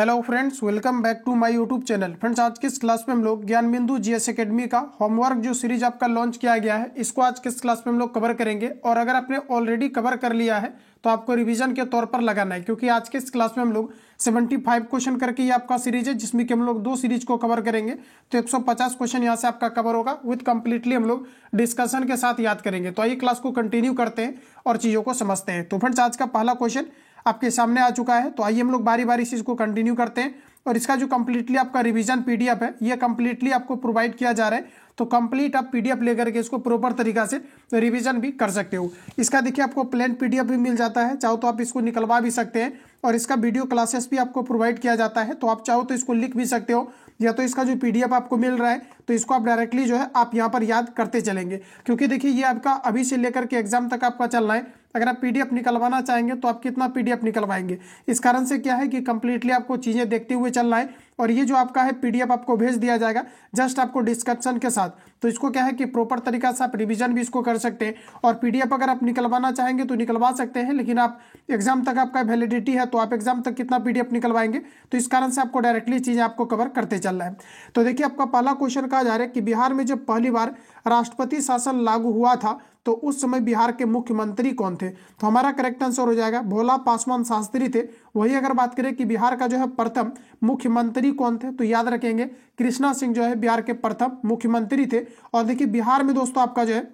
Hello friends, welcome back to my YouTube channel. Friends, आज की इस क्लास में हम लोग ज्ञान बिंदु जीएस एकेडमी का होमवर्क जो सीरीज आपका लॉन्च किया गया है, इसको आज की इस क्लास में हम लोग कवर करेंगे। और अगर आपने ऑलरेडी कवर कर लिया है तो आपको रिवीजन के तौर पर लगाना है, क्योंकि आज के इस क्लास में हम लोग 75 क्वेश्चन करके ये आपका सीरीज है, जिसमें कि हम लोग 2 सीरीज को कवर करेंगे। तो 150 क्वेश्चन यहाँ से आपका कवर होगा विद कंप्लीटली हम लोग डिस्कशन के साथ याद करेंगे। तो आइए क्लास को कंटिन्यू करते हैं और चीज़ों को समझते हैं। तो फ्रेंड्स, आज का पहला क्वेश्चन आपके सामने आ चुका है। तो आइए हम लोग बारी बारी से इसको कंटिन्यू करते हैं। और इसका जो कंप्लीटली आपका रिवीजन पीडीएफ है, ये कंप्लीटली आपको प्रोवाइड किया जा रहा है। तो कंप्लीट आप पीडीएफ लेकर के इसको प्रॉपर तरीका से रिवीजन भी कर सकते हो। इसका देखिए आपको प्लेन पीडीएफ भी मिल जाता है, चाहो तो आप इसको निकलवा भी सकते हैं। और इसका वीडियो क्लासेस भी आपको प्रोवाइड किया जाता है, तो आप चाहो तो इसको लिख भी सकते हो, या तो इसका जो पीडीएफ आपको मिल रहा है तो इसको आप डायरेक्टली जो है आप यहाँ पर याद करते चलेंगे। क्योंकि देखिए ये आपका अभी से लेकर के एग्जाम तक आपका चलना है। अगर आप पीडीएफ निकलवाना चाहेंगे तो आप कितना पीडीएफ निकलवाएंगे, इस कारण से क्या है कि कंप्लीटली आपको चीज़ें देखते हुए चलना है। और ये जो आपका है पीडीएफ आपको भेज दिया जाएगा जस्ट आपको डिस्कशन के साथ। तो इसको क्या है कि प्रॉपर तरीका से आप रिवीजन भी इसको कर सकते हैं। और पीडीएफ अगर आप निकलवाना चाहेंगे तो निकलवा सकते हैं, लेकिन आप एग्जाम तक आपका वैलिडिटी है, तो आप एग्जाम तक कितना पीडीएफ निकलवाएंगे, तो इस कारण से आपको डायरेक्टली चीज़ें आपको कवर करते चलना है। तो देखिए आपका पहला क्वेश्चन कहा जा रहा है कि बिहार में जब पहली बार राष्ट्रपति शासन लागू हुआ था तो उस समय बिहार के मुख्यमंत्री कौन थे। तो हमारा करेक्ट आंसर हो जाएगा भोला पासवान शास्त्री थे। वही अगर बात करें कि बिहार का जो है प्रथम मुख्यमंत्री कौन थे, तो याद रखेंगे कृष्णा सिंह जो है बिहार के प्रथम मुख्यमंत्री थे। और देखिए बिहार में दोस्तों आपका जो है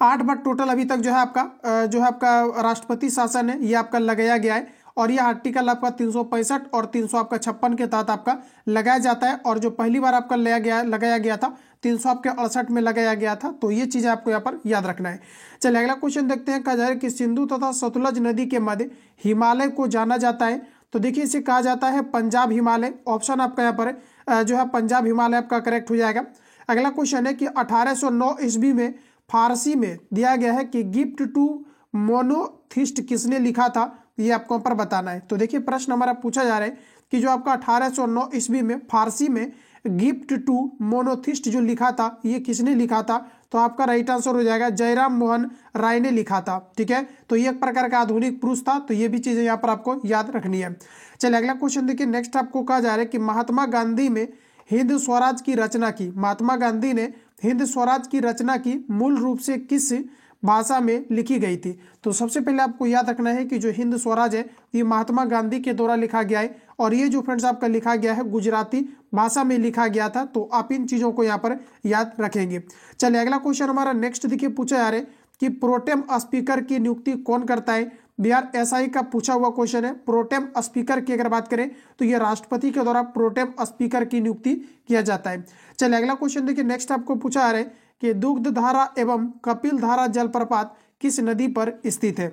8 बार टोटल अभी तक जो है आपका राष्ट्रपति शासन है, ये आपका लगाया गया है। और यह आर्टिकल आपका 365 और 356 के तहत आपका लगाया जाता है। और जो पहली बार आपका लगाया गया था 368 में लगाया गया था। तो ये चीज़ें आपको यहाँ पर याद रखना है। चलिए अगला क्वेश्चन देखते हैं। कहा जा रहा है कि सिंधु तथा सतलज नदी के मध्य हिमालय को जाना जाता है। तो देखिए इसे कहा जाता है पंजाब हिमालय। ऑप्शन आपका यहाँ पर जो है पंजाब हिमालय आपका करेक्ट हो जाएगा। अगला क्वेश्चन है कि 1809 ईस्वी में फारसी में दिया गया है कि गिफ्ट टू मोनोथिस्ट किसने लिखा था, ये आपको यहाँ पर बताना है। तो देखिए प्रश्न हमारा पूछा जा रहा है कि जो आपका 1809 ईस्वी में फारसी में गिफ्ट टू मोनोथिस्ट जो लिखा था, ये किसने लिखा था। तो आपका राइट आंसर हो जाएगा जयराम मोहन राय ने लिखा था। ठीक है, तो ये एक प्रकार का आधुनिक पुरुष था। तो ये भी चीजें यहाँ पर आपको याद रखनी है। चलिए अगला क्वेश्चन देखिए। नेक्स्ट आपको कहा जा रहा है कि महात्मा गांधी ने हिंद स्वराज की रचना की। महात्मा गांधी ने हिंद स्वराज की रचना की मूल रूप से किस भाषा में लिखी गई थी। तो सबसे पहले आपको याद रखना है कि जो हिंद स्वराज है ये महात्मा गांधी के द्वारा लिखा गया है। और ये जो फ्रेंड्स आपका लिखा गया है गुजराती भाषा में लिखा गया था। तो आप इन चीज़ों को यहाँ पर याद रखेंगे। चलिए अगला क्वेश्चन हमारा नेक्स्ट देखिए पूछा जा रहा है कि प्रोटेम स्पीकर की नियुक्ति कौन करता है। बिहार एसआई का पूछा हुआ क्वेश्चन है। प्रोटेम स्पीकर की अगर बात करें तो ये राष्ट्रपति के द्वारा प्रोटेम स्पीकर की नियुक्ति किया जाता है। चलिए अगला क्वेश्चन देखिए। नेक्स्ट आपको पूछा जा रहा है कि दुग्ध धारा एवं कपिल धारा जलप्रपात किस नदी पर स्थित है।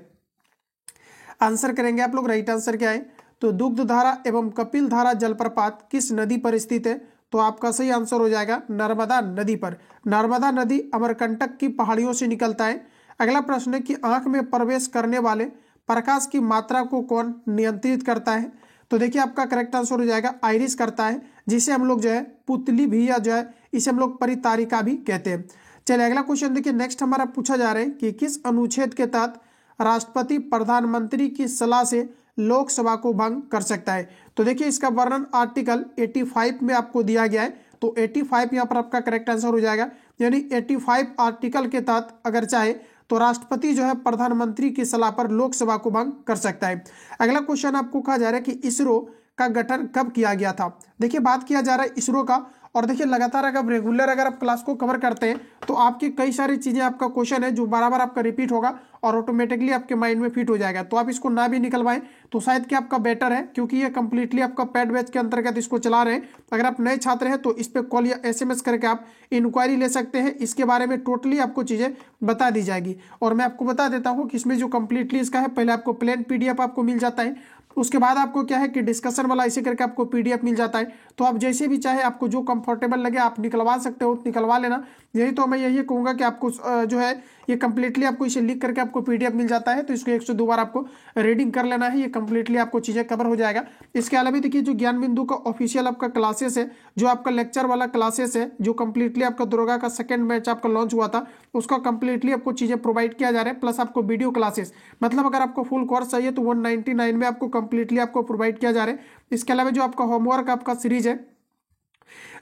आंसर करेंगे आप लोग, राइट आंसर क्या है। तो दुग्ध धारा एवं कपिल धारा जलप्रपात किस नदी पर स्थित है। तो आपका सही आंसर हो जाएगा नर्मदा नदी पर। नर्मदा नदी अमरकंटक की पहाड़ियों से निकलता है। अगला प्रश्न है कि आंख में प्रवेश करने वाले प्रकाश की मात्रा को कौन नियंत्रित करता है। तो देखिए आपका करेक्ट आंसर हो जाएगा आइरिस करता है, जिसे हम लोग जो है पुतली भी या जो है इसे हम लोग परितारिका भी कहते हैं। चलिए अगला क्वेश्चन देखिए। नेक्स्ट हमारा पूछा जा रहा है कि किस अनुच्छेद के तहत राष्ट्रपति प्रधानमंत्री की सलाह से लोकसभा को भंग कर सकता है। तो देखिए इसका वर्णन आर्टिकल 85 में आपको दिया गया है। तो 85 यहाँ पर आपका करेक्ट आंसर हो जाएगा। यानी 85 आर्टिकल के तहत अगर चाहे तो राष्ट्रपति जो है प्रधानमंत्री की सलाह पर लोकसभा को भंग कर सकता है। अगला क्वेश्चन आपको कहा जा रहा है कि इसरो का गठन कब किया गया था। देखिए बात किया जा रहा है इसरो का। और देखिए लगातार अगर रेगुलर अगर आप क्लास को कवर करते हैं तो आपकी कई सारी चीज़ें आपका क्वेश्चन है जो बार बार आपका रिपीट होगा और ऑटोमेटिकली आपके माइंड में फिट हो जाएगा। तो आप इसको ना भी निकलवाएं तो शायद कि आपका बेटर है, क्योंकि ये कंप्लीटली आपका पेड बैच के अंतर्गत इसको चला रहे हैं। अगर आप नए छात्र हैं तो इस पर कॉल या एसएमएस करके आप इंक्वायरी ले सकते हैं। इसके बारे में टोटली आपको चीज़ें बता दी जाएगी। और मैं आपको बता देता हूँ कि इसमें जो कंप्लीटली इसका है, पहले आपको प्लेन पीडीएफ आपको मिल जाता है, उसके बाद आपको क्या है कि डिस्कशन वाला इसे करके आपको पीडीएफ मिल जाता है। तो आप जैसे भी चाहे आपको जो कंफर्टेबल लगे आप निकलवा सकते हो, निकलवा लेना। यही तो मैं यही कहूँगा कि आपको जो है ये कंप्लीटली आपको इसे लिख करके आपको पीडीएफ मिल जाता है, तो इसको 102 बार आपको रीडिंग कर लेना है, ये कंप्लीटली आपको चीजें कवर हो जाएगा। इसके अलावा देखिए जो ज्ञान बिंदु का ऑफिशियल आपका क्लासेस है, जो आपका लेक्चर वाला क्लासेस है, जो कंप्लीटली आपका दुर्गा का सेकंड बैच आपका लॉन्च हुआ था, उसका कंप्लीटली आपको चीजें प्रोवाइड किया जा रहा है, प्लस आपको वीडियो क्लासेस, मतलब अगर आपको फुल कोर्स चाहिए तो 199 में आपको कंप्लीटली आपको प्रोवाइड किया जा रहा है। इसके अलावा जो आपका होमवर्क आपका सीरीज है,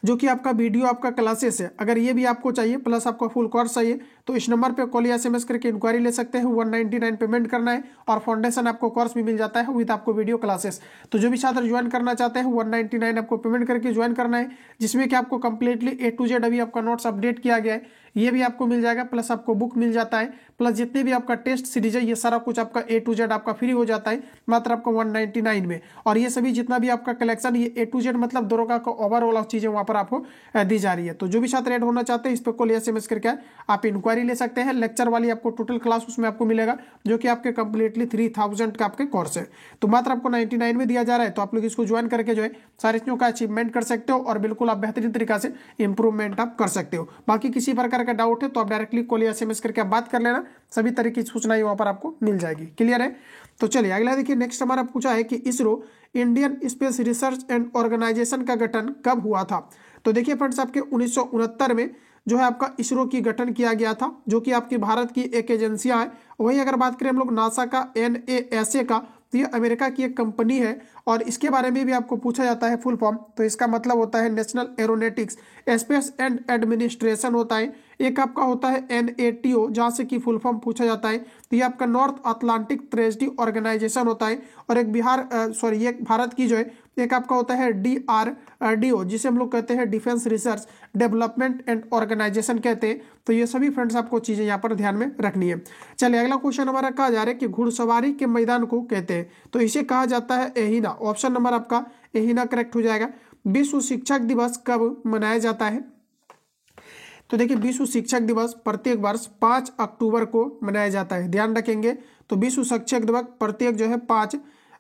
जो कि आपका वीडियो आपका क्लासेस है, अगर ये भी आपको चाहिए प्लस आपका फुल कोर्स चाहिए तो इस नंबर पे कॉल या SMS करके इंक्वायरी ले सकते हैं। 199 पेमेंट करना है और फाउंडेशन आपको कोर्स भी मिल जाता है विद आपको वीडियो क्लासेस। तो जो भी छात्र ज्वाइन करना चाहते हैं 199 आपको पेमेंट करके ज्वाइन करना है, जिसमें कि आपको कंप्लीटली A to Z अभी आपका नोट्स अपडेट किया गया है, ये भी आपको मिल जाएगा, प्लस आपको बुक मिल जाता है, प्लस जितने भी आपका टेस्ट सीरीज है ये सारा कुछ आपका A to Z आपका फ्री हो जाता है मात्र आपको 199 में। और ये सभी जितना भी आपका कलेक्शन ये A to Z मतलब दुर्गा का ओवरऑल चीजें वहां पर आपको दी जा रही है। तो जो भी छात्र ऐड होना चाहते हैं इस पर कॉल या SMS करके आप इंक्वायरी ले सकते हैं। लेक्चर वाली आपको टोटल क्लास उसमें आपको मिलेगा, जो कि आपके कंप्लीटली 3000 का आपके कोर्स है, तो मात्र आपको 99 में दिया जा रहा है। तो आप लोग इसको ज्वाइन करके जो है सारी चीजों का अचीवमेंट कर सकते हो और बिल्कुल आप बेहतरीन तरीका से इंप्रूवमेंट आप कर सकते हो। बाकी किसी प्रकार का डाउट है तो आप डायरेक्टली कॉल या SMS करके आप बात कर लेना, सभी तरह की सूचनाएं वहां पर आपको मिल जाएगी। क्लियर है? तो चलिए अगला देखिए, नेक्स्ट हमारा पूछा है कि ISRO Indian space research and organisation का गठन कब हुआ था? तो देखिए फ्रेंड्स, आपके 1969 में जो है आपका इसरो की गठन किया गया था, जो कि आपकी भारत की एक एजेंसियां है। वही अगर बात करें हम लोग नासा का, NASA का, तो ये अमेरिका की एक कंपनी है और इसके बारे में भी आपको पूछा जाता है फुल फॉर्म। तो इसका मतलब होता है national aeronautics space and administration होता है। एक आपका होता है NATO, जहाँ से कि फुल फॉर्म पूछा जाता है, तो ये आपका नॉर्थ अटलांटिक ट्रेजरी ऑर्गेनाइजेशन होता है। और एक ये भारत की जो है एक आपका होता है DRDO, जिसे हम लोग कहते हैं defence research development and organisation कहते हैं। तो ये सभी फ्रेंड्स आपको चीजें यहाँ पर ध्यान में रखनी है। चलिए अगला क्वेश्चन हमारा कहा जा रहा है कि घुड़सवारी के मैदान को कहते हैं, तो इसे कहा जाता है एहिना। ऑप्शन नंबर आपका एहिना करेक्ट हो जाएगा। विश्व शिक्षक दिवस कब मनाया जाता है? तो देखिए विश्व शिक्षक दिवस प्रत्येक वर्ष 5 अक्टूबर को मनाया जाता है, ध्यान रखेंगे। तो विश्व शिक्षक दिवस प्रत्येक जो है 5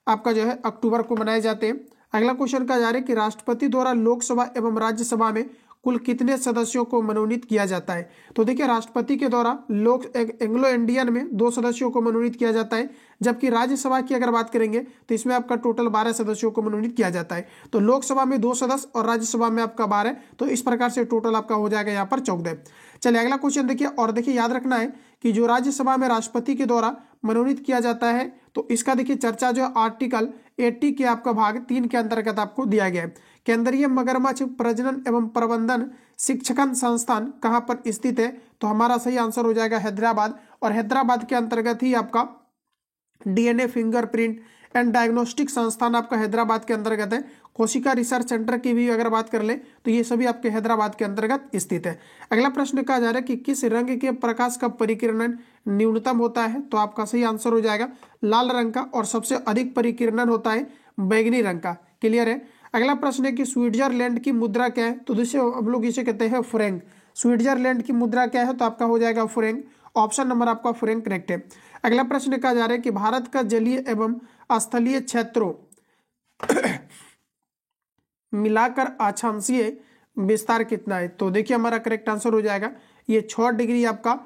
आपका जो है अक्टूबर को मनाए जाते हैं। अगला क्वेश्चन का जा रहा है कि राष्ट्रपति द्वारा लोकसभा एवं राज्यसभा में कुल कितने सदस्यों को मनोनीत किया जाता है? तो देखिए राष्ट्रपति के द्वारा एंग्लो इंडियन में 2 सदस्यों को मनोनीत किया जाता है, जबकि राज्यसभा की अगर बात करेंगे तो इसमें आपका टोटल 12 सदस्यों को मनोनीत किया जाता है। तो लोकसभा में 2 सदस्य और राज्यसभा में आपका 12, तो इस प्रकार से टोटल आपका हो जाएगा यहाँ पर 14। चलिए अगला क्वेश्चन देखिए, और देखिए याद रखना है कि जो राज्यसभा में राष्ट्रपति के द्वारा मनोनीत किया जाता है तो इसका देखिए चर्चा जो आर्टिकल 80 के आपका भाग 3 के अंतर्गत आपको दिया गया है। केंद्रीय मगरमच्छ प्रजनन एवं प्रबंधन शिक्षण संस्थान कहाँ पर स्थित है? तो हमारा सही आंसर हो जाएगा हैदराबाद। और हैदराबाद के अंतर्गत ही आपका DNA फिंगरप्रिंट एंड डायग्नोस्टिक संस्थान आपका हैदराबाद के अंतर्गत है। कोशिका रिसर्च सेंटर की भी अगर बात कर ले तो ये सभी आपके हैदराबाद के अंतर्गत स्थित है। अगला प्रश्न कहा जा रहा है कि किस रंग के प्रकाश का परिकिरणन न्यूनतम होता है? तो आपका सही आंसर हो जाएगा लाल रंग का, और सबसे अधिक परिकिरणन होता है बैंगनी रंग का। क्लियर है? अगला प्रश्न है कि स्विट्जरलैंड की मुद्रा क्या है? तो जिसे हम लोग इसे कहते हैं फ्रैंक। स्विट्जरलैंड की मुद्रा क्या है? तो आपका हो जाएगा फ्रैंक। ऑप्शन नंबर आपका फ्रैंक करेक्ट है। अगला प्रश्न कहा जा रहा है कि भारत का जलीय एवं स्थलीय क्षेत्रों मिलाकर अक्षांशीय विस्तार कितना है? तो देखिए हमारा करेक्ट आंसर हो जाएगा ये 6 डिग्री आपका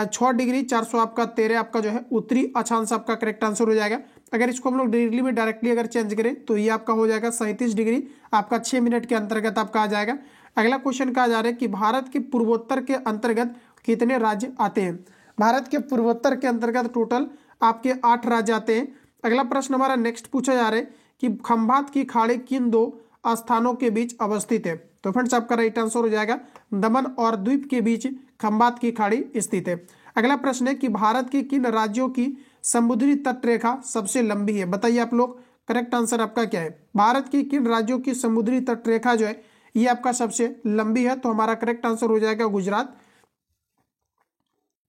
6 डिग्री 400 आपका 13 आपका जो है उत्तरी अक्षांश आपका करेक्ट आंसर हो जाएगा। अगर इसको हम लोग डिग्री में डायरेक्टली अगर चेंज करें तो ये आपका हो जाएगा 37 डिग्री आपका 6 मिनट के अंतर्गत आपका आ जाएगा। अगला क्वेश्चन कहा जा रहा है कि भारत के पूर्वोत्तर के अंतर्गत कितने राज्य आते हैं? भारत के पूर्वोत्तर के अंतर्गत टोटल आपके 8 राज्य आते हैं। अगला प्रश्न हमारा नेक्स्ट पूछा जा रहा है कि खंभात की खाड़ी किन 2 स्थानों के बीच अवस्थित है? तो फ्रेंड्स आपका राइट आंसर हो जाएगा दमन और द्वीप के बीच खंभात की खाड़ी स्थित है। अगला प्रश्न है कि भारत के किन राज्यों की समुद्री तटरेखा सबसे लंबी है? बताइए आप लोग, करेक्ट आंसर आपका क्या है? भारत की किन राज्यों की समुद्री तटरेखा जो है ये आपका सबसे लंबी है? तो हमारा करेक्ट आंसर हो जाएगा गुजरात।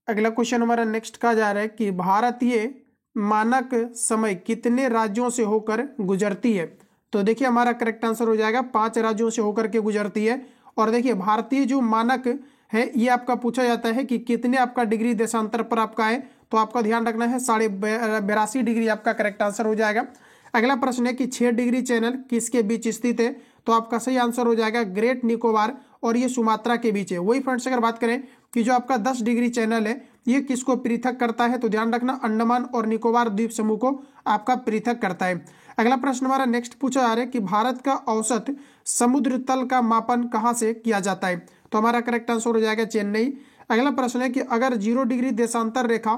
अगला क्वेश्चन हमारा नेक्स्ट कहा जा रहा है कि भारतीय मानक समय कितने राज्यों से होकर गुजरती है? तो देखिए हमारा करेक्ट आंसर हो जाएगा 5 राज्यों से होकर के गुजरती है। और देखिए भारतीय जो मानक है ये आपका पूछा जाता है कि कितने आपका डिग्री देशांतर पर आपका है, तो आपका ध्यान रखना है 82.5 डिग्री आपका करेक्ट आंसर हो जाएगा। अगला प्रश्न है कि 6 डिग्री चैनल किसके बीच स्थित है? तो आपका सही आंसर हो जाएगा ग्रेट निकोबार और ये सुमात्रा के बीच है। वही फ्रेंड्स अगर बात करें कि जो आपका 10 डिग्री चैनल है ये किसको पृथक करता है? तो ध्यान रखना अंडमान और निकोबार द्वीप समूह को आपका पृथक करता है। अगला प्रश्न हमारा नेक्स्ट पूछा जा रहा है कि भारत का औसत समुद्र तल का मापन कहाँ से किया जाता है? तो हमारा करेक्ट आंसर हो जाएगा चेन्नई। अगला प्रश्न है कि अगर 0 डिग्री देशांतर रेखा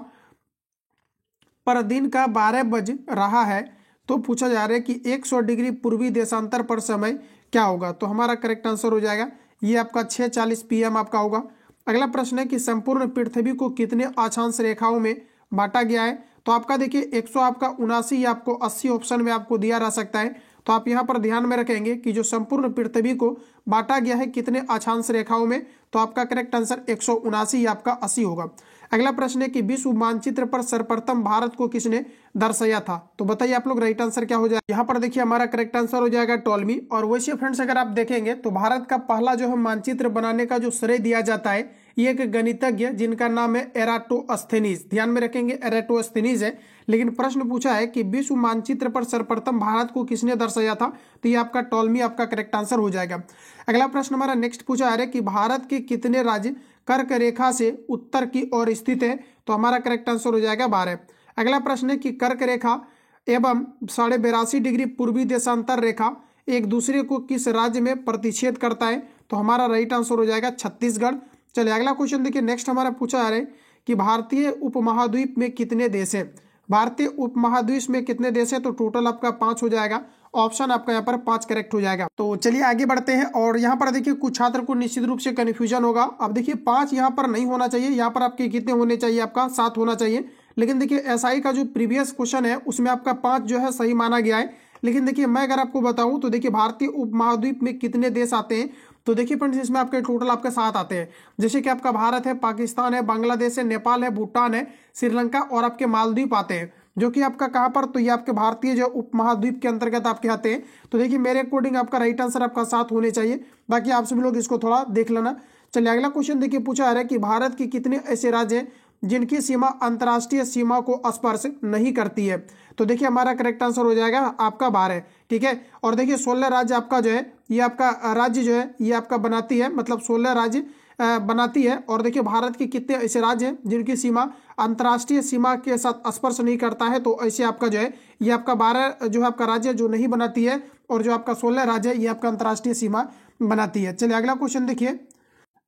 पर दिन का 12 बज रहा है तो पूछा जा रहा है कि 100 डिग्री पूर्वी देशांतर पर समय क्या होगा? तो हमारा करेक्ट आंसर हो जाएगा ये आपका 6:40 PM आपका होगा। अगला प्रश्न है कि संपूर्ण पृथ्वी को कितने अक्षांश रेखाओं में बांटा गया है? तो आपका देखिए 100 आपका 79 या आपको 80 ऑप्शन में आपको दिया रह सकता है। तो आप यहाँ पर ध्यान में रखेंगे कि जो संपूर्ण पृथ्वी को बांटा गया है कितने अक्षांश रेखाओं में, तो आपका करेक्ट आंसर 179 या आपका 80 होगा। अगला प्रश्न है कि विश्व मानचित्र पर सर्वप्रथम भारत को किसने दर्शाया था? तो बताइए आप लोग राइट आंसर क्या हो जाएगा? यहाँ पर देखिए हमारा करेक्ट आंसर हो जाएगा टॉलमी। और वैसे फ्रेंड्स अगर आप देखेंगे तो भारत का पहला जो है मानचित्र बनाने का जो श्रेय दिया जाता है ये एक गणितज्ञ जिनका नाम है एराटोस्थेनीज। ध्यान में रखेंगे एराटोस्थेनीज है। लेकिन प्रश्न पूछा है कि विश्व मानचित्र पर सर्वप्रथम भारत को किसने दर्शाया था? तो ये आपका टॉलमी आपका करेक्ट आंसर हो जाएगा। अगला प्रश्न हमारा नेक्स्ट पूछा जा रहा है कि भारत के कितने राज्य कर्क रेखा से उत्तर की ओर स्थित है? तो हमारा करेक्ट आंसर हो जाएगा 12। अगला प्रश्न है कि कर्क रेखा एवं 82.5 डिग्री पूर्वी देशांतर रेखा एक दूसरे को किस राज्य में प्रतिच्छेद करता है? तो हमारा राइट आंसर हो जाएगा छत्तीसगढ़। चलिए अगला क्वेश्चन देखिए नेक्स्ट हमारा पूछा जा रहा है कि भारतीय उपमहाद्वीप में कितने देश है? भारतीय उपमहाद्वीप में कितने देश है? तो टोटल आपका 5 हो जाएगा। ऑप्शन आपका यहाँ पर 5 करेक्ट हो जाएगा। तो चलिए आगे बढ़ते हैं। और यहाँ पर देखिए कुछ छात्र को निश्चित रूप से कन्फ्यूजन होगा। अब देखिए 5 यहाँ पर नहीं होना चाहिए, यहाँ पर आपके कितने होने चाहिए? आपका 7 होना चाहिए। लेकिन देखिए एसआई का जो प्रीवियस क्वेश्चन है उसमें आपका 5 जो है सही माना गया है। लेकिन देखिए मैं अगर आपको बताऊं तो देखिए भारतीय उपमहाद्वीप में कितने देश आते हैं? तो देखिए फ्रेंड्स इसमें आपके टोटल आपके 7 आते हैं। जैसे कि आपका भारत है, पाकिस्तान है, बांग्लादेश है, नेपाल है, भूटान है, श्रीलंका और आपके मालदीव आते हैं, जो कि आपका कहाँ पर? तो ये आपके भारतीय जो उपमहाद्वीप के अंतर्गत आपके आते हैं। तो देखिए मेरे अकॉर्डिंग आपका राइट आंसर आपका 7 होने चाहिए। बाकी आप सभी लोग इसको थोड़ा देख लेना। चलिए अगला क्वेश्चन देखिए पूछा जा रहा है कि भारत के कितने ऐसे राज्य हैं जिनकी सीमा अंतर्राष्ट्रीय सीमा को स्पर्श नहीं करती है? तो देखिए हमारा करेक्ट आंसर हो जाएगा आपका 12। ठीक है। और देखिए 16 राज्य आपका जो है ये आपका राज्य जो है ये आपका बनाती है, मतलब 16 राज्य बनाती है। और देखिए भारत के कितने ऐसे राज्य हैं जिनकी सीमा अंतर्राष्ट्रीय सीमा के साथ स्पर्श नहीं करता है? तो ऐसे आपका जो है ये आपका 12 जो है आपका राज्य जो नहीं बनाती है, और जो आपका 16 राज्य है ये आपका अंतर्राष्ट्रीय सीमा बनाती है। चलिए अगला क्वेश्चन देखिए।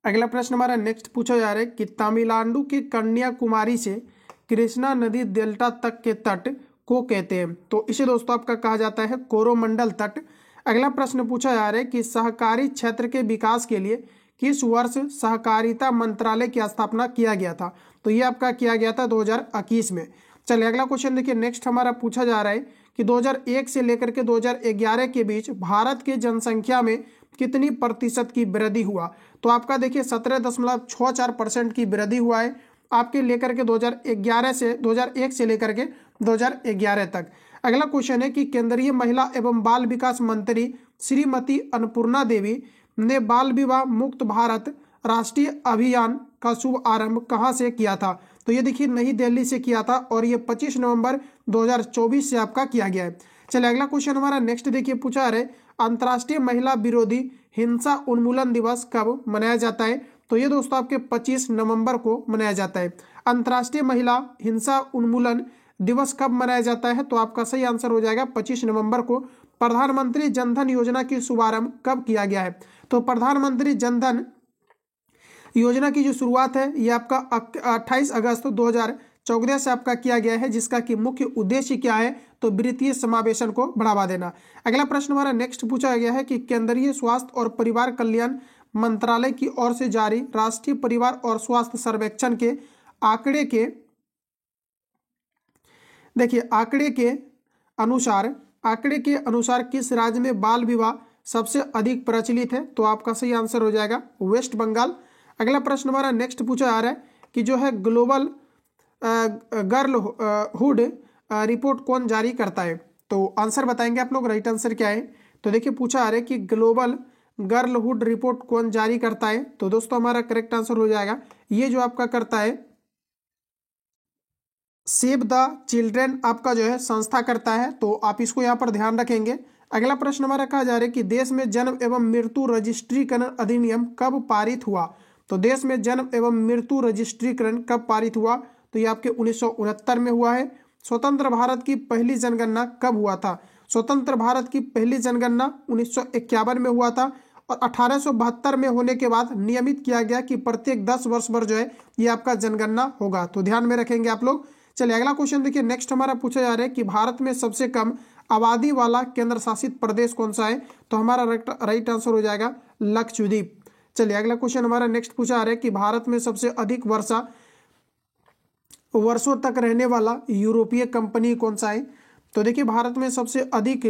अगला प्रश्न हमारा नेक्स्ट पूछा जा रहा है कि तमिलनाडु के कन्याकुमारी से कृष्णा नदी डेल्टा तक के तट को कहते हैं? तो इसे दोस्तों आपका कहा जाता है कोरोमंडल तट। अगला प्रश्न पूछा जा रहा है कि सहकारी क्षेत्र के विकास के लिए किस वर्ष सहकारिता मंत्रालय की स्थापना किया गया था? तो ये आपका किया गया था 2021 में। चलिए अगला क्वेश्चन देखिए नेक्स्ट हमारा पूछा जा रहा है कि 2001 से लेकर के 2011 के बीच भारत की जनसंख्या में कितनी प्रतिशत की वृद्धि हुआ? तो आपका देखिए 17.64% की वृद्धि हुआ है आपके लेकर के 2001 से लेकर के 2011 तक। अगला क्वेश्चन है कि केंद्रीय महिला एवं बाल विकास मंत्री श्रीमती अन्नपूर्णा देवी ने बाल विवाह मुक्त भारत राष्ट्रीय अभियान का शुभ आरंभ कहाँ से किया था? तो ये देखिए नई दिल्ली से किया था और ये 25 नवंबर 2024 से आपका किया गया है। चलिए अगला क्वेश्चन हमारा नेक्स्ट देखिए पूछा है अंतर्राष्ट्रीय महिला विरोधी हिंसा उन्मूलन दिवस कब मनाया जाता है? तो ये दोस्तों आपके 25 नवंबर को मनाया जाता है। अंतर्राष्ट्रीय महिला हिंसा उन्मूलन दिवस कब मनाया जाता है? तो आपका सही आंसर हो जाएगा 25 नवंबर को। प्रधानमंत्री जनधन योजना की शुभारंभ कब किया गया है? तो प्रधानमंत्री जनधन योजना की जो शुरुआत है ये आपका 28 अगस्त 2014 से आपका किया गया है, जिसका कि मुख्य उद्देश्य क्या है? तो वित्तीय समावेशन को बढ़ावा देना। अगला प्रश्न हमारा नेक्स्ट पूछा गया है कि केंद्रीय स्वास्थ्य और परिवार कल्याण मंत्रालय की ओर से जारी राष्ट्रीय परिवार और स्वास्थ्य सर्वेक्षण के आंकड़े के देखिए आंकड़े के अनुसार किस राज्य में बाल विवाह सबसे अधिक प्रचलित है? तो आपका सही आंसर हो जाएगा वेस्ट बंगाल। अगला प्रश्न हमारा नेक्स्ट पूछा जा रहा है कि जो है ग्लोबल गर्लहुड रिपोर्ट कौन जारी करता है? तो आंसर बताएंगे आप लोग, राइट आंसर क्या है? तो देखिए पूछा जा रहा है कि ग्लोबल गर्लहुड रिपोर्ट कौन जारी करता है? तो दोस्तों हमारा करेक्ट आंसर हो जाएगा ये जो आपका करता है सेव द चिल्ड्रेन आपका जो है संस्था करता है। तो आप इसको यहाँ पर ध्यान रखेंगे। अगला प्रश्न हमारा कहा जा रहा है कि देश में जन्म एवं मृत्यु रजिस्ट्रीकरण अधिनियम कब पारित हुआ? तो देश में जन्म एवं मृत्यु रजिस्ट्रीकरण कब पारित हुआ? तो ये आपके 1969 में हुआ है। स्वतंत्र भारत की पहली जनगणना कब हुआ था? स्वतंत्र भारत की पहली जनगणना 1951 में हुआ था और 1872 में होने के बाद नियमित किया गया कि प्रत्येक 10 वर्ष पर जो है ये आपका जनगणना होगा। तो ध्यान में रखेंगे आप लोग। चलिए अगला क्वेश्चन देखिए, नेक्स्ट हमारा पूछा जा रहा है कि भारत में सबसे कम आबादी वाला केंद्र शासित प्रदेश कौन सा है? तो हमारा राइट आंसर हो जाएगा लक्षद्वीप। चलिए अगला क्वेश्चन हमारा नेक्स्ट पूछा जा रहा है कि भारत में सबसे अधिक वर्षों तक रहने वाला यूरोपीय कंपनी कौन सा है? तो देखिए भारत में सबसे अधिक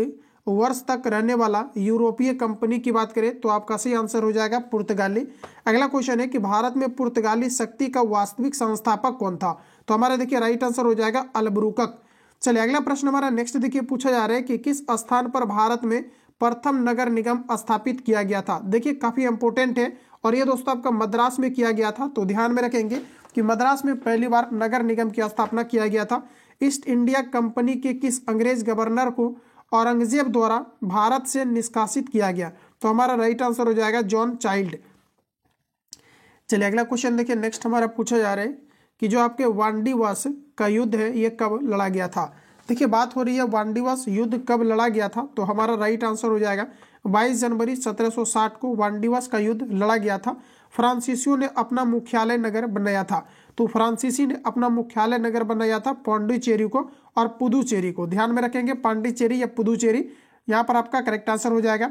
वर्ष तक रहने वाला यूरोपीय कंपनी की बात करें तो आपका सही आंसर हो जाएगा पुर्तगाली। अगला क्वेश्चन है कि भारत में पुर्तगाली शक्ति का वास्तविक संस्थापक कौन था? तो हमारा देखिए राइट आंसर हो जाएगा अलब्रुकक। चलिए अगला प्रश्न हमारा नेक्स्ट देखिए पूछा जा रहा है कि किस स्थान पर भारत में प्रथम नगर निगम स्थापित किया गया था? देखिए काफी इंपोर्टेंट है और ये दोस्तों आपका मद्रास में किया गया था। तो ध्यान में रखेंगे कि मद्रास में पहली बार नगर निगम की स्थापना किया गया था। ईस्ट इंडिया कंपनी के किस अंग्रेज गवर्नर को औरंगजेब द्वारा भारत से निष्कासित किया गया? तो हमारा राइट आंसर हो जाएगा जॉन चाइल्ड। चलिए अगला क्वेश्चन देखिए, नेक्स्ट हमारा पूछा जा रहा है कि जो आपके वांडीवास का युद्ध है ये कब लड़ा गया था? देखिए बात हो रही है वांडीवास युद्ध कब लड़ा गया था, तो हमारा राइट आंसर हो जाएगा 22 जनवरी 1760 को वांडीवास का युद्ध लड़ा गया था। फ्रांसीसियों ने अपना मुख्यालय नगर बनाया था। तो फ्रांसीसी ने अपना मुख्यालय नगर बनाया था पौंडीचेरी को और पुदुचेरी को। ध्यान में रखेंगे पांडिचेरी या पुदुचेरी, यहाँ पर आपका करेक्ट आंसर हो जाएगा।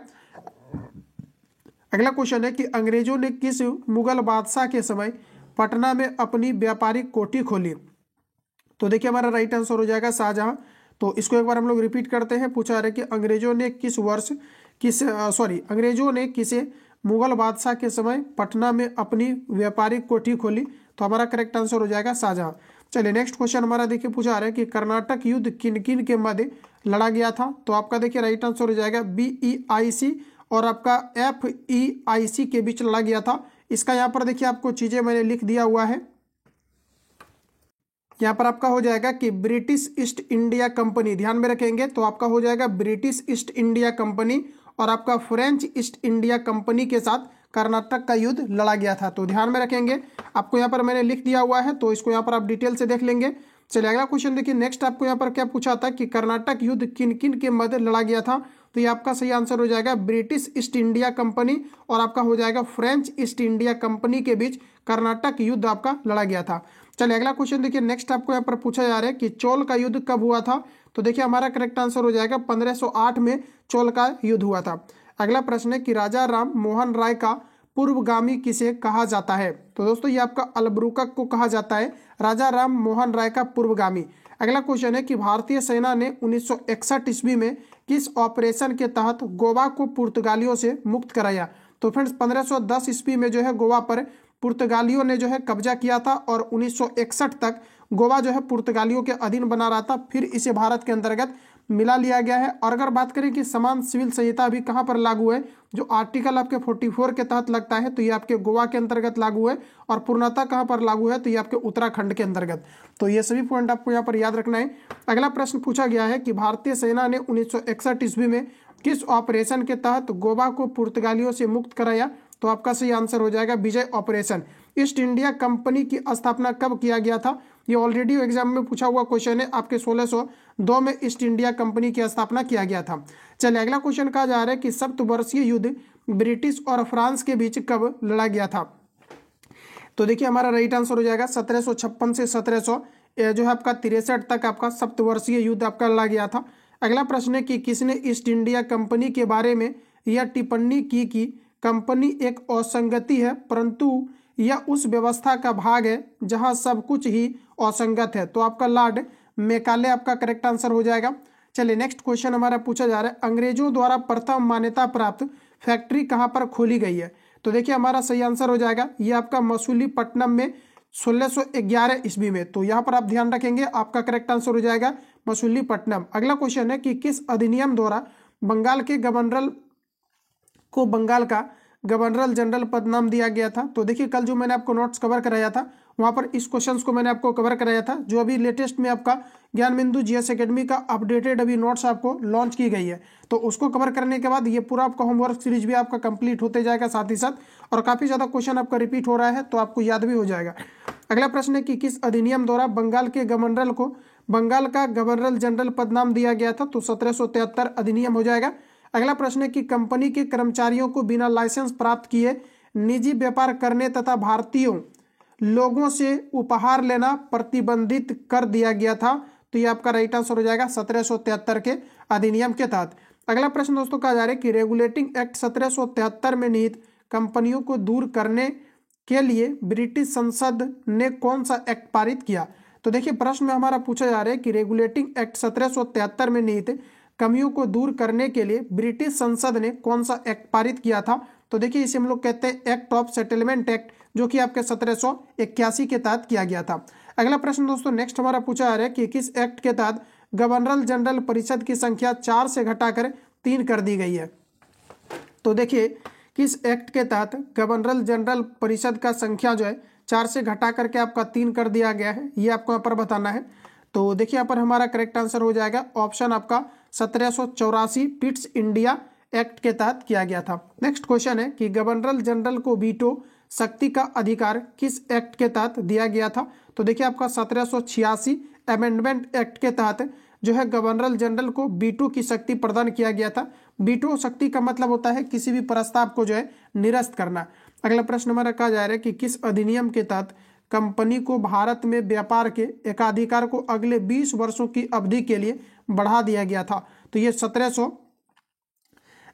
अगला क्वेश्चन है कि अंग्रेजों ने किस मुगल बादशाह के समय पटना में अपनी व्यापारिक कोठी खोली? तो देखिए हमारा राइट आंसर हो जाएगा शाहजहां। तो इसको एक बार हम लोग रिपीट करते हैं। पूछा जा रहा है कि अंग्रेजों ने किसे मुगल बादशाह के समय पटना में अपनी व्यापारिक कोठी खोली? तो हमारा करेक्ट आंसर हो जाएगा शाहजहां। चलिए नेक्स्ट क्वेश्चन हमारा देखिए पूछा जा रहा है कि कर्नाटक युद्ध किन किन के मध्य लड़ा गया था? तो आपका देखिए राइट आंसर हो जाएगा BEIC और आपका FEIC के बीच लड़ा गया था। इसका यहाँ पर देखिए आपको चीजें मैंने लिख दिया हुआ है। यहाँ पर आपका हो जाएगा कि ब्रिटिश ईस्ट इंडिया कंपनी, ध्यान में रखेंगे तो आपका हो जाएगा ब्रिटिश ईस्ट इंडिया कंपनी और आपका फ्रेंच ईस्ट इंडिया कंपनी के साथ कर्नाटक का युद्ध लड़ा गया था। तो ध्यान में रखेंगे, आपको यहाँ पर मैंने लिख दिया हुआ है तो इसको यहाँ पर आप डिटेल से देख लेंगे। चलिए अगला क्वेश्चन देखिए, नेक्स्ट आपको यहाँ पर क्या पूछा था कि कर्नाटक युद्ध किन किन के मध्य लड़ा गया था? तो ये आपका सही आंसर हो जाएगा ब्रिटिश ईस्ट इंडिया कंपनी और आपका हो जाएगा फ्रेंच ईस्ट इंडिया कंपनी के बीच कर्नाटक युद्ध आपका लड़ा गया था। चलिए अगला क्वेश्चन देखिए, नेक्स्ट आपको यहाँ पर पूछा जा रहा है कि चोल का युद्ध कब हुआ था? तो देखिए हमारा करेक्ट आंसर हो जाएगा 1508 में चोल का युद्ध हुआ था। अगला प्रश्न है कि राजा राम मोहन राय का पूर्वगामी किसे कहा जाता है? तो दोस्तों ये आपका अलब्रुकक को कहा जाता है, राजा राम मोहन राय का पूर्वगामी। अगला क्वेश्चन है कि भारतीय सेना ने 1961 ईस्वी में किस ऑपरेशन के तहत गोवा को पुर्तगालियों से मुक्त कराया? तो फ्रेंड्स 1510 ईस्वी में जो है गोवा पर पुर्तगालियों ने जो है कब्जा किया था और 1961 तक गोवा जो है पुर्तगालियों के अधीन बना रहा था। फिर इसे भारत के अंतर्गत मिला लिया गया है। और अगर बात करें कि समान सिविल संहिता अभी कहाँ पर लागू है, जो आर्टिकल आपके 44 के तहत लगता है तो ये आपके गोवा के अंतर्गत लागू है और पूर्णतः कहाँ पर लागू है तो ये आपके उत्तराखंड के अंतर्गत। तो ये सभी पॉइंट आपको यहाँ पर याद रखना है। अगला प्रश्न पूछा गया है कि भारतीय सेना ने 1961 ईस्वी में किस ऑपरेशन के तहत गोवा को पुर्तगालियों से मुक्त कराया? तो आपका सही आंसर हो जाएगा विजय ऑपरेशन। ईस्ट इंडिया कंपनी की स्थापना कब किया गया था? ये ऑलरेडी एग्जाम में पूछा हुआ क्वेश्चन है, आपके 1602 में ईस्ट इंडिया कंपनी की स्थापना किया गया था। चलिए अगला क्वेश्चन कहा जा रहा है कि सप्तवर्षीय युद्ध ब्रिटिश और फ्रांस के बीच कब लड़ा गया था? तो देखिए हमारा राइट आंसर हो जाएगा 1756 से 1700 जो है आपका 63 तक आपका सप्तवर्षीय युद्ध आपका लड़ा गया था। अगला प्रश्न है कि किसने ईस्ट इंडिया कंपनी के बारे में यह टिप्पणी की कि कंपनी एक असंगति है परंतु यह उस व्यवस्था का भाग है जहां सब कुछ ही असंगत है? तो आपका लॉर्ड मेकाले आपका करेक्ट आंसर हो जाएगा। चलिए नेक्स्ट क्वेश्चन हमारा पूछा जा रहा है अंग्रेजों द्वारा प्रथम मान्यता प्राप्त फैक्ट्री कहां पर खोली गई है? तो देखिए हमारा सही आंसर हो जाएगा ये आपका मसूलीपट्टनम में 1611 ईस्वी में। तो यहाँ पर आप ध्यान रखेंगे, आपका करेक्ट आंसर हो जाएगा मसूलीपट्टनम। अगला क्वेश्चन है कि किस अधिनियम द्वारा बंगाल के गवर्नर को बंगाल का गवर्नर जनरल पद नाम दिया गया था? तो देखिए कल जो मैंने आपको नोट्स कवर कराया था वहाँ पर इस क्वेश्चंस को मैंने आपको कवर कराया था। जो अभी लेटेस्ट में आपका ज्ञान बिंदु जीएस एकेडमी का अपडेटेड अभी नोट्स आपको लॉन्च की गई है, तो उसको कवर करने के बाद ये पूरा आपका होमवर्क सीरीज भी आपका कंप्लीट होते जाएगा साथ ही साथ, और काफ़ी ज़्यादा क्वेश्चन आपका रिपीट हो रहा है तो आपको याद भी हो जाएगा। अगला प्रश्न है कि किस अधिनियम द्वारा बंगाल के गवर्नर को बंगाल का गवर्नर जनरल पद नाम दिया गया था, तो 1773 अधिनियम हो जाएगा। अगला प्रश्न है कि कंपनी के कर्मचारियों को बिना लाइसेंस प्राप्त किए निजी व्यापार करने तथा भारतीयों लोगों से उपहार लेना प्रतिबंधित कर दिया गया था, तो ये आपका राइट आंसर हो जाएगा 1773 के अधिनियम के तहत। अगला प्रश्न दोस्तों कहा जा रहा है कि रेगुलेटिंग एक्ट 1773 में निहित कंपनियों को दूर करने के लिए ब्रिटिश संसद ने कौन सा एक्ट पारित किया। तो देखिए प्रश्न में हमारा पूछा जा रहा है कि रेगुलेटिंग एक्ट 1773 में निहित कमियों को दूर करने के लिए ब्रिटिश संसद ने कौन सा एक्ट पारित किया था। तो देखिए इसे हम लोग कहते हैं एक्ट ऑफ सेटलमेंट एक्ट, जो कि आपके 1781 के तहत किया गया था। अगला प्रश्न दोस्तों नेक्स्ट हमारा पूछा जा रहा है कि किस एक्ट के तहत गवर्नर जनरल परिषद की संख्या 4 से घटाकर 3 कर दी गई है। तो देखिए किस एक्ट के तहत गवर्नर जनरल परिषद का संख्या जो है 4 से घटा करके आपका 3 कर दिया गया है, ये आपको यहाँ पर बताना है। तो देखिए यहाँ पर हमारा करेक्ट आंसर हो जाएगा ऑप्शन आपका 1784 पिट्स इंडिया एक्ट के तहत किया गया था। नेक्स्ट क्वेश्चन है कि गवर्नर जनरल को वीटो शक्ति का अधिकार किस एक्ट के तहत दिया गया था। तो देखिए आपका 1786 अमेंडमेंट एक्ट के तहत जो है गवर्नर जनरल को वीटो की शक्ति प्रदान किया गया था। वीटो शक्ति का मतलब होता है किसी भी प्रस्ताव को जो है निरस्त करना। अगला प्रश्न हमारा कहा जा रहा है कि किस अधिनियम के तहत कंपनी को भारत में व्यापार के एकाधिकार को अगले 20 वर्षों की अवधि के लिए बढ़ा दिया गया था। तो ये 1700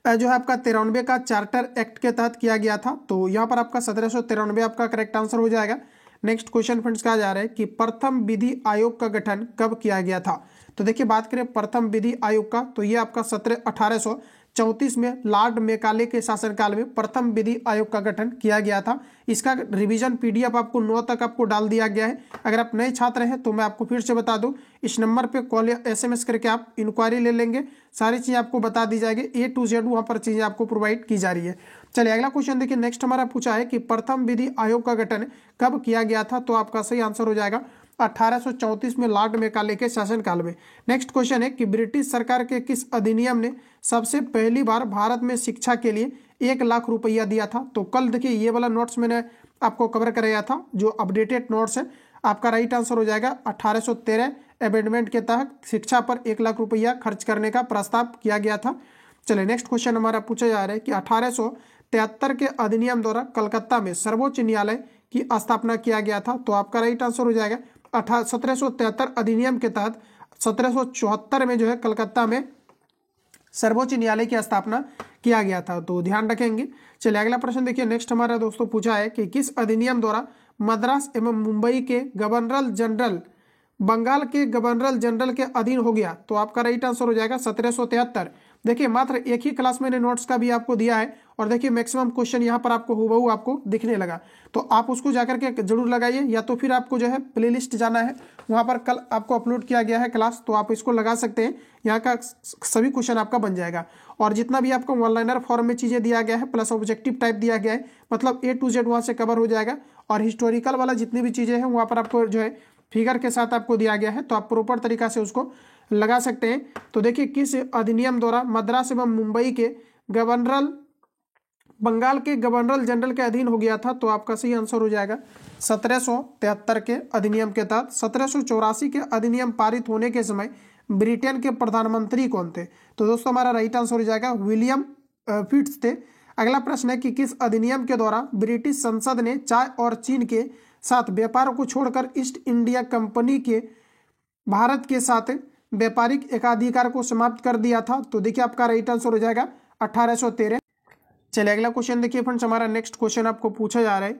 जो है आपका 93 का चार्टर एक्ट के तहत किया गया था। तो यहाँ पर आपका 1793 आपका करेक्ट आंसर हो जाएगा। नेक्स्ट क्वेश्चन फ्रेंड्स कहा जा रहा है कि प्रथम विधि आयोग का गठन कब किया गया था। तो देखिए बात करें प्रथम विधि आयोग का, तो ये आपका 1834 में लॉर्ड मेकाले के शासनकाल में प्रथम विधि आयोग का गठन किया गया था। इसका रिवीजन पीडीएफ आपको 9 तक आपको डाल दिया गया है। अगर आप नए छात्र हैं तो मैं आपको फिर से बता दूं, इस नंबर पे कॉल या एसएमएस करके आप इंक्वायरी ले लेंगे, सारी चीज़ें आपको बता दी जाएगी, A to Z वहाँ पर चीज़ें आपको प्रोवाइड की जा रही है। चलिए अगला क्वेश्चन देखिए। नेक्स्ट हमारा पूछा है कि प्रथम विधि आयोग का गठन कब किया गया था। तो आपका सही आंसर हो जाएगा 1834 में लॉर्ड मेकाले के शासनकाल में। नेक्स्ट क्वेश्चन है कि ब्रिटिश सरकार के किस अधिनियम ने सबसे पहली बार भारत में शिक्षा के लिए 1 लाख रुपया दिया था। तो कल देखिए ये वाला नोट्स मैंने आपको कवर कराया था, जो अपडेटेड नोट्स है। आपका राइट आंसर हो जाएगा 1813 अमेंडमेंट के तहत शिक्षा पर 1 लाख रुपया खर्च करने का प्रस्ताव किया गया था। चलिए नेक्स्ट क्वेश्चन हमारा पूछा जा रहा है कि 1873 के अधिनियम द्वारा कलकत्ता में सर्वोच्च न्यायालय की स्थापना किया गया था। तो आपका राइट आंसर हो जाएगा 1773 अधिनियम के तहत 1774 में जो है कलकत्ता में सर्वोच्च न्यायालय की स्थापना किया गया था, तो ध्यान रखेंगे। चलिए अगला प्रश्न देखिए। नेक्स्ट हमारा दोस्तों पूछा है कि किस अधिनियम द्वारा मद्रास एवं मुंबई के गवर्नर जनरल बंगाल के गवर्नर जनरल के अधीन हो गया। तो आपका राइट आंसर हो जाएगा 1773। देखिए मात्र एक ही क्लास मैंने नोट्स का भी आपको दिया है, और देखिए मैक्सिमम क्वेश्चन यहाँ पर आपको हुबहू आपको दिखने लगा, तो आप उसको जाकर के जरूर लगाइए, या तो फिर आपको जो है प्लेलिस्ट जाना है, वहाँ पर कल आपको अपलोड किया गया है क्लास, तो आप इसको लगा सकते हैं। यहाँ का सभी क्वेश्चन आपका बन जाएगा, और जितना भी आपको ऑनलाइनर फॉर्म में चीज़ें दिया गया है प्लस ऑब्जेक्टिव टाइप दिया गया है, मतलब A to Z वहाँ से कवर हो जाएगा। और हिस्टोरिकल वाला जितनी भी चीज़ें हैं वहाँ पर आपको जो है फिगर के साथ आपको दिया गया है, तो आप प्रॉपर तरीका से उसको लगा सकते हैं। तो देखिए किस अधिनियम द्वारा मद्रास एवं मुंबई के गवर्नर बंगाल के गवर्नर जनरल के अधीन हो गया था। तो आपका सही आंसर हो जाएगा 1773 के अधिनियम के तहत। 1784 के अधिनियम पारित होने के समय ब्रिटेन के प्रधानमंत्री कौन थे। तो दोस्तों हमारा राइट आंसर हो जाएगा विलियम फिट्स थे। अगला प्रश्न है कि किस अधिनियम के द्वारा ब्रिटिश संसद ने चाय और चीन के साथ व्यापार को छोड़कर ईस्ट इंडिया कंपनी के भारत के साथ व्यापारिक एकाधिकार को समाप्त कर दिया था। तो देखिए आपका राइट आंसर हो जाएगा 1813। चलिए अगला क्वेश्चन देखिए फ्रेंड्स। हमारा नेक्स्ट क्वेश्चन आपको पूछा जा रहा है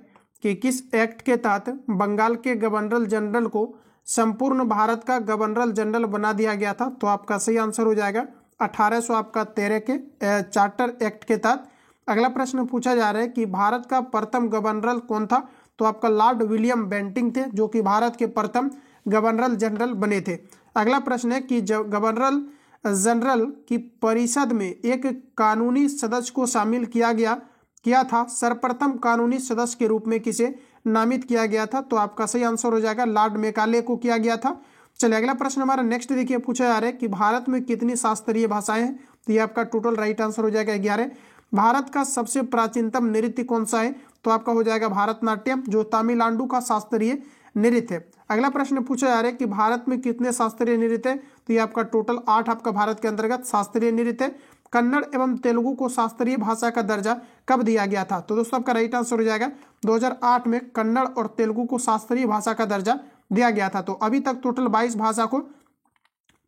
कि किस एक्ट के तहत बंगाल के गवर्नर जनरल को संपूर्ण भारत का गवर्नर जनरल बना दिया गया था। तो आपका सही आंसर हो जाएगा 1813 के चार्टर एक्ट के तहत। अगला प्रश्न पूछा जा रहा है कि भारत का प्रथम गवर्नर कौन था। तो आपका लॉर्ड विलियम बेंटिंग थे, जो कि भारत के प्रथम गवर्नर जनरल बने थे। अगला प्रश्न है कि गवर्नर जनरल की परिषद में एक कानूनी सदस्य को शामिल किया था। सर्वप्रथम कानूनी सदस्य के रूप में किसे नामित किया गया था? तो आपका सही आंसर हो जाएगा लॉर्ड मेकाले को किया गया था। चलिए अगला प्रश्न हमारा नेक्स्ट देखिए, पूछा जा रहा है कि भारत में कितनी शास्त्रीय भाषाएं हैं? तो ये आपका टोटल राइट आंसर हो जाएगा 11। भारत का सबसे प्राचीनतम नृत्य कौन सा है? तो आपका हो जाएगा भारतनाट्यम, जो तमिलनाडु का शास्त्रीय नृत्य है। अगला प्रश्न पूछा जा रहा है कि भारत में कितने शास्त्रीय नृत्य है? तो ये आपका टोटल 8 आपका भारत के अंतर्गत शास्त्रीय नृत्य है। कन्नड़ एवं तेलुगु को शास्त्रीय भाषा का दर्जा कब दिया गया था? तो दोस्तों आपका राइट आंसर हो जाएगा 2008 में कन्नड़ और तेलुगु को शास्त्रीय भाषा का दर्जा दिया गया था। तो अभी तक टोटल 22 भाषा को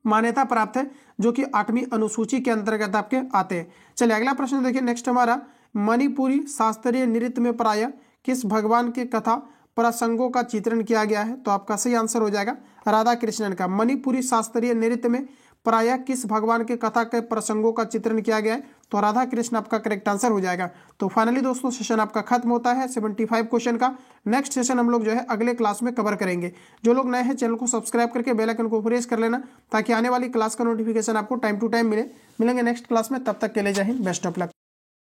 मान्यता प्राप्त है, जो कि 8वीं अनुसूची के अंतर्गत आपके आते हैं। चलिए अगला प्रश्न देखिए नेक्स्ट हमारा, मणिपुरी शास्त्रीय नृत्य में प्रायः किस भगवान के कथा प्रसंगों का चित्रण किया गया है? तो आपका सही आंसर हो जाएगा राधा कृष्णन का। मणिपुरी शास्त्रीय नृत्य में प्रायः किस भगवान के कथा के प्रसंगों का चित्रण किया गया है? तो राधा कृष्ण आपका करेक्ट आंसर हो जाएगा। तो फाइनली दोस्तों सेशन आपका खत्म होता है 75 क्वेश्चन का। नेक्स्ट सेशन हम लोग जो है अगले क्लास में कवर करेंगे। जो लोग नए हैं चैनल को सब्सक्राइब करके बेल आइकन को प्रेस कर लेना, ताकि आने वाली क्लास का नोटिफिकेशन आपको टाइम टू टाइम मिलेंगे नेक्स्ट क्लास में। तब तक के लिए जय हिंद, बेस्ट ऑफ लक।